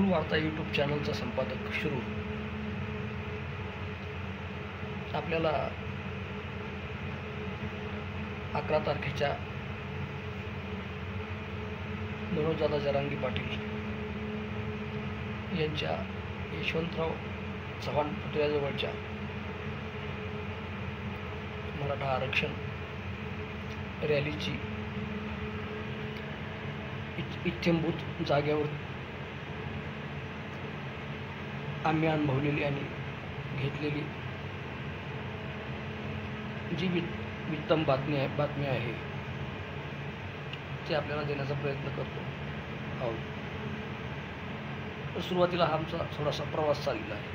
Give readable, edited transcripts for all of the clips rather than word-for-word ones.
शिरूर वार्ता यूट्यूब चॅनलचा संपादक शिरूर आपल्याला 11 तारखेच्या मनोजदादा जरांगे पाटील यांच्या यशवंतराव चव्हाण पुतळ्याजवळच्या मराठा आरक्षण रॅलीची इत्यंभूत जागेवर आम्ही अनुभवलेली आणि घेतलेली जी वित्तम बातमी आहे ते आपल्याला देण्याचा प्रयत्न करतो आहोत. सुरुवातीला हा आमचा थोडासा प्रवास चाललेला आहे.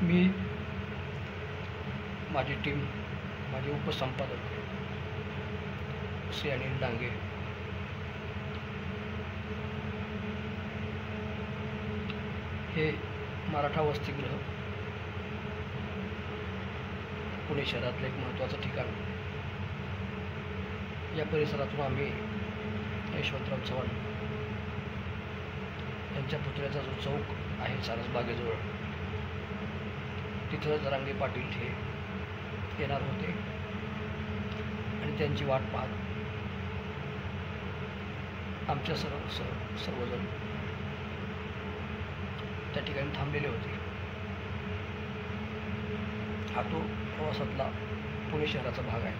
मी, माझी टीम, माझे उपसंपादक श्री अनिल डांगे, हे मराठा वसतिगृह पुणे शहरातलं एक महत्त्वाचं ठिकाण. या परिसरातून आम्ही यशवंतराव चव्हाण यांच्या पुतळ्याचा जो चौक आहे सारसबागेजवळ, तिथं जरांगे पाटील हे येणार होते आणि त्यांची वाट पाहत आमच्या सर्वजण त्या ठिकाणी थांबलेले होते. हा तो प्रवासातला पुणे शहराचा भाग आहे.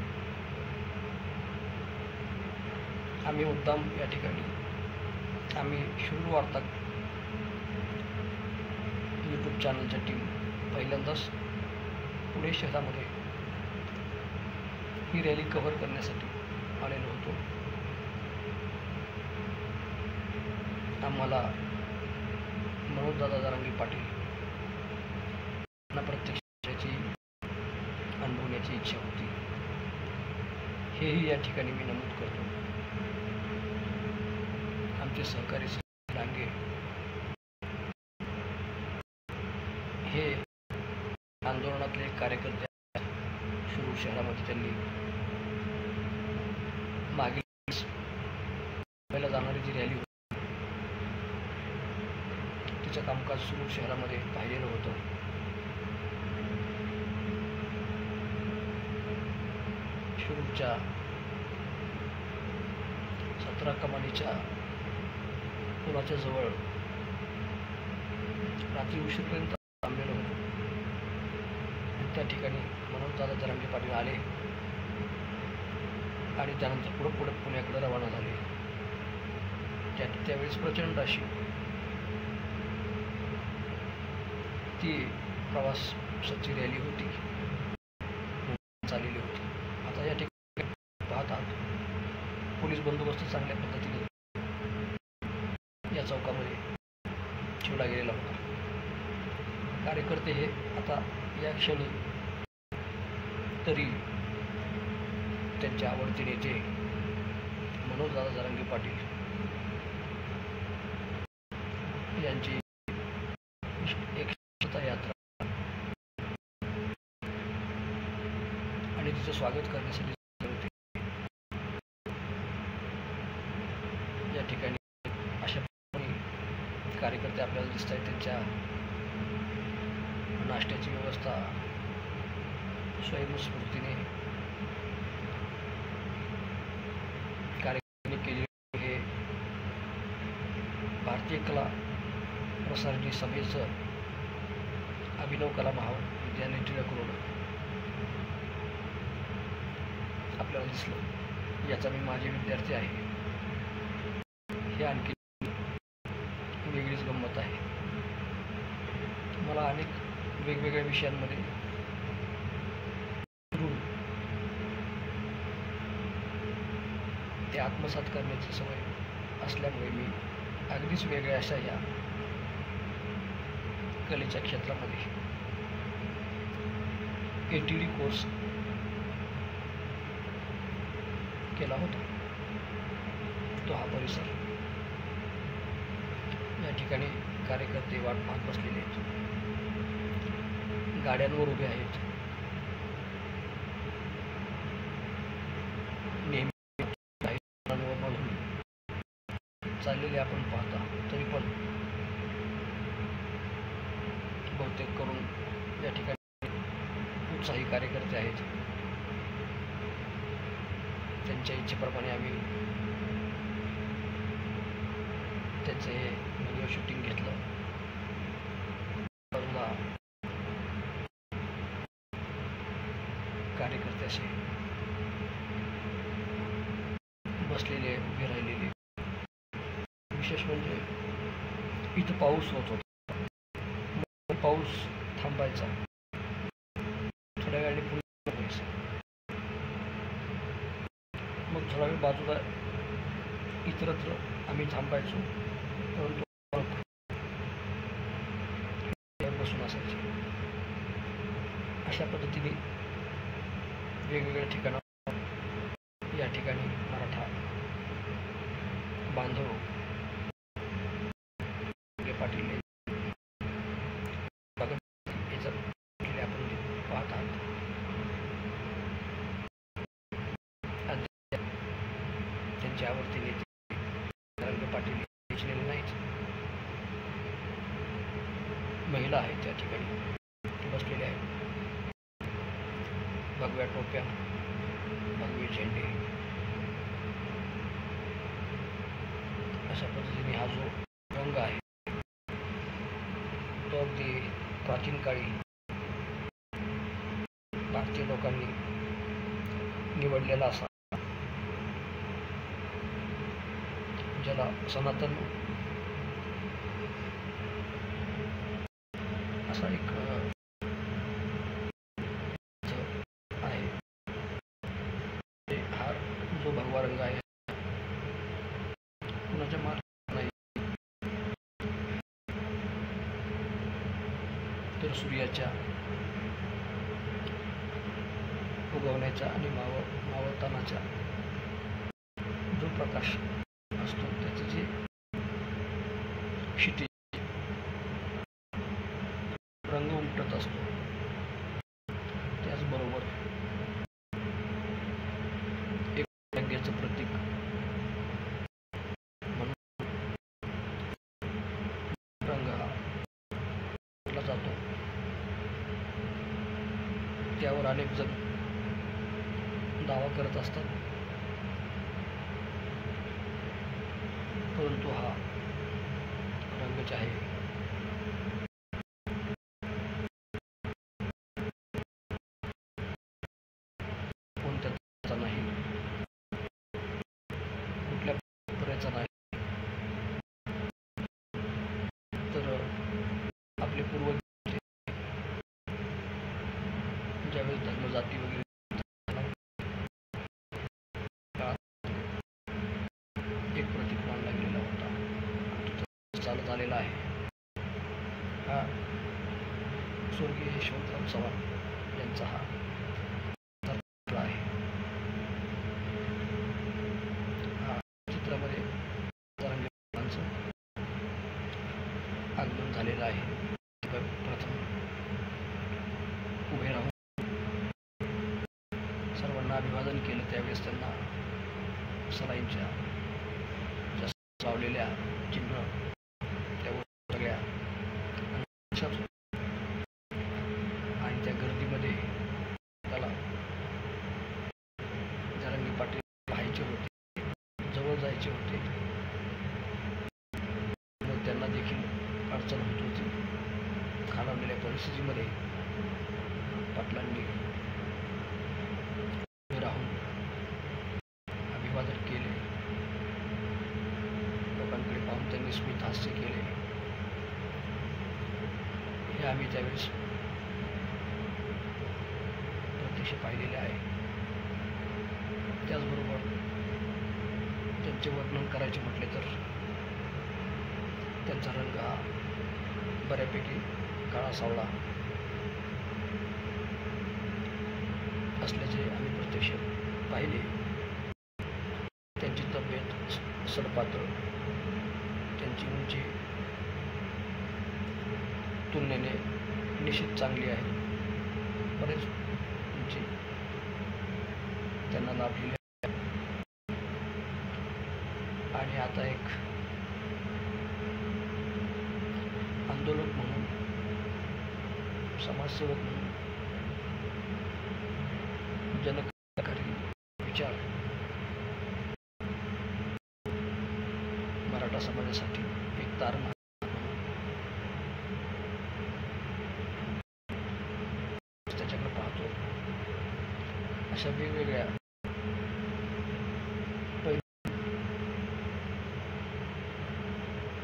आम्ही मुद्दाम या ठिकाणी आम्ही शिरूर वार्ता यूट्यूब चॅनलच्या टीम पहिल्यांदाच पुणे शहरामध्ये ही रॅली कव्हर करण्यासाठी आलेलो होतो. आम्हाला मनोजदादा जरांगे पाटील यांना प्रत्यक्षाची अनुभवण्याची इच्छा होती. हेही या ठिकाणी मी नमूद करतो. आमचे सहकारी डांगे हे आंदोलनातले एक कार्यकर्ते शिरूर शहरामध्ये. त्यांनी मागील पहिला जाणारी जी रॅली होती तिचं कामकाज शिरूर शहरामध्ये पाहिलेलं होतं. शिरूरच्या 17 कमानीच्या पुलाच्या जवळ रात्री उशीरपर्यंत थांबलेलो होतो. त्या ठिकाणी मनोजदादा जरांगे पाटील आले आणि त्यानंतर पुढे पुण्याकडे रवाना झाले. त्यावेळेस प्रचंड अशी ती प्रवासाची रॅली होती, चाललेली होती. आता या ठिकाणी पाहतात पोलीस बंदोबस्त चांगल्या पद्धतीने या चौकामध्ये ठेवला गेलेला होता. कार्यकर्ते हे आता या क्षणी तरी त्यांच्या आवडते नेते मनोजदादा जरांगे पाटील यांची एक यात्रा आणि तिचं स्वागत करण्यासाठी या ठिकाणी अशा कार्यकर्ते आपल्याला दिसत आहेत. त्यांच्या नाश्त्याची व्यवस्था स्वयंस्फूर्तीने कार्यकर्त्यांनी केली. हे भारतीय कला प्रसारणी सभेचं अभिनव कला महाविद्यालय टिळक रोड आपल्याला दिसलं. याचा मी माझे विद्यार्थी आहे. हे आणखी वेगळीच गंमत आहे. मला अनेक वेगवेगळ्या विषयांमध्ये ते आत्मसात करण्याची सवय असल्यामुळे मी अगदीच वेगळ्या अशा या कलेच्या क्षेत्रामध्ये ATD कोर्स केला होता. तो हा परिसर, या ठिकाणी कार्यकर्ते वाट पाहत बसलेले आहेत. गाड्यांवर उभे आहेत. नेहमी चाललेले आपण पाहता, तरी पण बहुतेक करून या ठिकाणी उत्साही कार्यकर्ते आहेत. त्यांच्या इच्छेप्रमाणे आम्ही त्यांचं हे व्हिडिओ शूटिंग घेतलं. बाजूला कार्यकर्ते असे बसलेले, उभे राहिलेले. विशेष म्हणजे इथं पाऊस होत होता. पाऊस थांबायचा, थोड्या वेळाने पुन्हा व्हायचा. मग थोडा वेळ बाजूला इतरत्र आम्ही थांबायचो, परंतु बसून असायचे. अशा पद्धतीने वेगवेगळ्या ठिकाणावर या ठिकाणी मराठा बांधव पाटील आपण पाहत आहात. त्यांची आवडती नेते रंगे पाटील दिसलेले नाहीत. महिला आहेत त्या ठिकाणी बसलेल्या आहेत. भगव्या टोप्या, भगवे झेंडे, अशा पद्धतीने हा जो रंग आहे तो अगदी प्राचीन काळी भारतीय लोकांनी निवडलेला असा, ज्याला सनातन असा एक आहे. हा जो भगवा रंग आहे कुणाच्या मार नाही, तर सूर्याच्या उगवण्याचा आणि मावळतानाचा जो प्रकाश असतो त्याचं जे क्षितिज रंग उमटत असतो, त्याचबरोबर एक भाग्याचं प्रतीक म्हणून रंग हा वापरला जातो. त्यावर अनेक जण दावा करत असतात, परंतु हा रंग आहे कोणत्याचा नाही, कुठल्या प्रकारचा नाही, तर आपले पूर्वज ज्यावेळेस धर्म जाती वगैरे एक प्रतीक मानला गेलेला होता, चालत आलेला आहे. हा स्वर्गीय यशवंतराव चव्हाण यांचा हा आहे. हा चित्रामध्ये जरांगेंचं आगमन झालेलं आहे. प्रथम उभे राहून सर्वांना अभिवादन केलं. त्यावेळेस त्यांना सलाईंच्या चावलेल्या चिन्ह त्यावर सगळ्या आणि त्या गर्दीमध्ये त्याला जरांगे पाटील पाहायचे होते, जवळ जायचे होते, मग त्यांना देखील अडचण होत होती. खालावलेल्या परिस्थितीमध्ये पाटलांनी राहून अभिवादन केले. लोकांकडे पाहून त्यांनी स्मित हास्य केले. हे आम्ही त्यावेळेस प्रत्यक्ष पाहिलेले आहे. त्याचबरोबर त्यांचे वर्णन करायचे म्हटले तर त्यांचा रंग हा बऱ्यापैकी काळा सावळा असल्याचे आम्ही प्रत्यक्ष पाहिले. त्यांची तब्येत सडपातळ, त्यांची उंची तुलनेने निश्चित चांगली आहे. बरेच उंची त्यांना लाभलेली आहे. आणि आता एक आंदोलक म्हणून, समाजसेवक म्हणून, जनकल्याणकारी विचार मराठा समाजासाठी एक तारण त्याच्याकडे पाहतो. अशा वेगवेगळ्या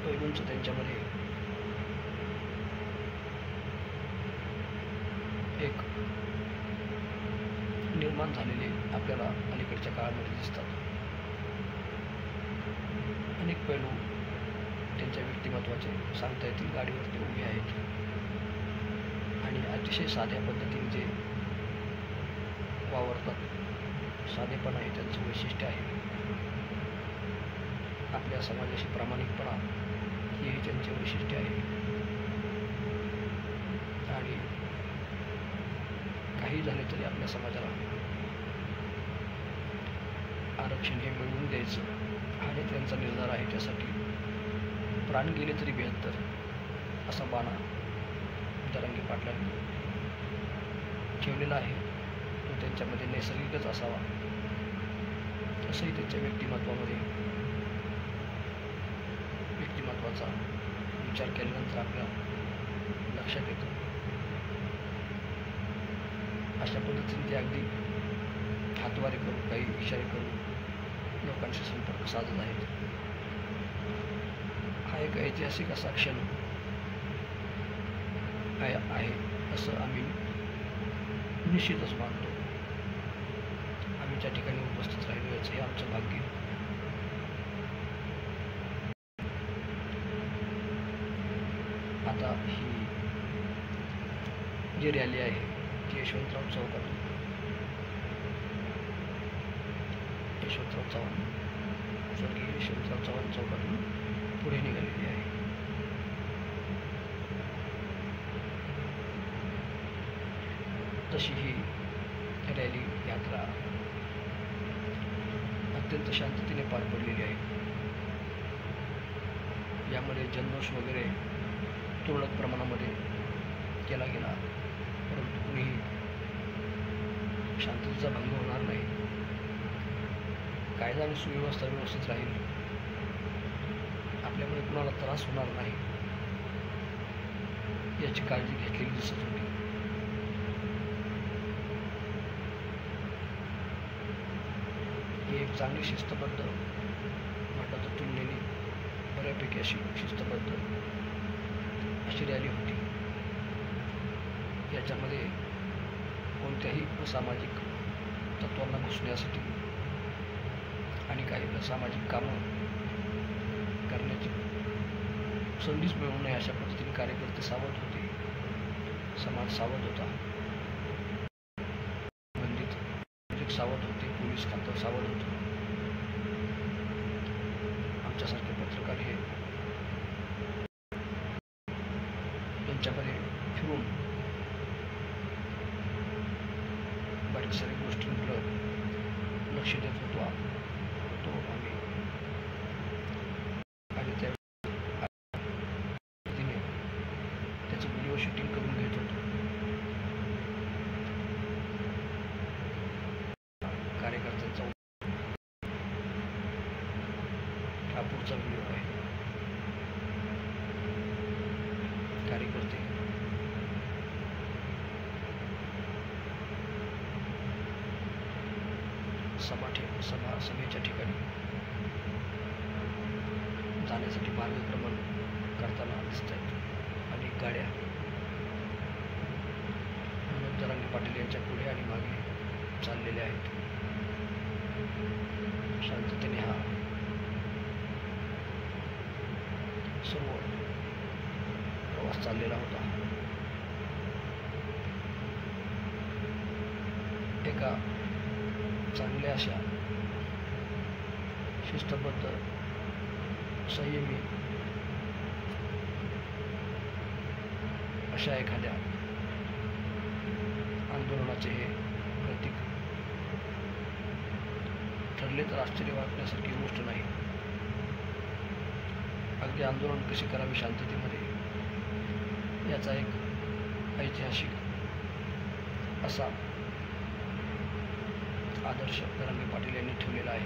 पैलूंचं त्यांच्यामध्ये एक निर्माण झालेले आपल्याला अलीकडच्या काळामध्ये दिसतात. अनेक पैलू त्यांच्या व्यक्तिमत्वाचे सांगता येतील. गाडीवरती उभे आहेत आणि अतिशय साध्या पद्धतीने जे वावरतात. साधेपणा हे त्यांचं वैशिष्ट्य आहे. आपल्या समाजाशी प्रामाणिकपणा हेही त्यांचे वैशिष्ट्य आहे. आणि काही झाले तरी आपल्या समाजाला आरक्षण हे मिळवून द्यायचं हा त्यांचा निर्धार आहे. त्यासाठी प्राण गेले तरी बेहत्तर असा बाणा जरांगे पाटलांनी ठेवलेला आहे. तो त्यांच्यामध्ये नैसर्गिकच असावा असंही त्यांच्या व्यक्तिमत्वाचा विचार केल्यानंतर आपल्या लक्षात येतो. अशा पद्धतीने ते अगदी हातवारे करून, काही इशारे करून लोकांशी संपर्क साधत आहेत. हा एक ऐतिहासिक असा क्षण आहे असं आम्ही निश्चितच मानतो. आम्ही त्या ठिकाणी उपस्थित राहिलो याचं हे आमचं भाग्य. आता ही जी रॅली आहे ती यशवंतराव चव्हाण चौकातून पुढे निघालेली आहे. तशी ही रॅली यात्रा अत्यंत शांततेने पार पडलेली आहे. यामध्ये जल्लोष वगैरे तुरळक प्रमाणामध्ये केला गेला, परंतु कुणीही शांततेचा भंग होणार नाही. कायदा आणि सुव्यवस्था व्यवस्थित राहील. आपल्यामुळे कुणाला त्रास होणार नाही याची काळजी घेतलेली दिसत होती. ही एक चांगली शिस्तबद्ध, मठाच्या तुलनेने बऱ्यापैकी अशी शिस्तबद्ध अशी रॅली होती. याच्यामध्ये कोणत्याही असामाजिक तत्वांना घुसण्यासाठी आणि काही असामाजिक कामं करण्याची संधीच मिळू नये अशा पद्धतीने कार्यकर्ते सावध होते. समाज सावध होता. बंदित सावध होते. पोलीस खातं सावध होतं. आमच्यासारखे पत्रकार हे यांच्यामध्ये फिरून बारीक सारीक गोष्टींकडे लक्ष देत होतो आम्ही. आणि त्या पद्धतीने त्याचं व्हिडिओ शूटिंग करून घेत होतो. कार्यकर्त्यांचा हा पुढचा व्हिडिओ आहे. कार्यकर्ते सभेच्या ठिकाणी जाण्यासाठी मार्गक्रमण करताना दिसत आहेत. अनेक गाड्या मनोज जरांगे पाटील यांच्या पुढे आणि मागे चाललेल्या आहेत. शांततेने हा सर्व प्रवास चाललेला होता. एका चांगल्या अशा शिस्तबद्ध, संयमी अशा एखाद्या आंदोलनाचे हे प्रतीक ठरले तर आश्चर्य वाटण्यासारखी गोष्ट नाही. अगदी आंदोलन कसे करावे शांततेमध्ये याचा एक ऐतिहासिक असा आदर्श जरांगे पाटील यांनी ठेवलेला आहे.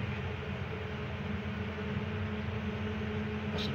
असं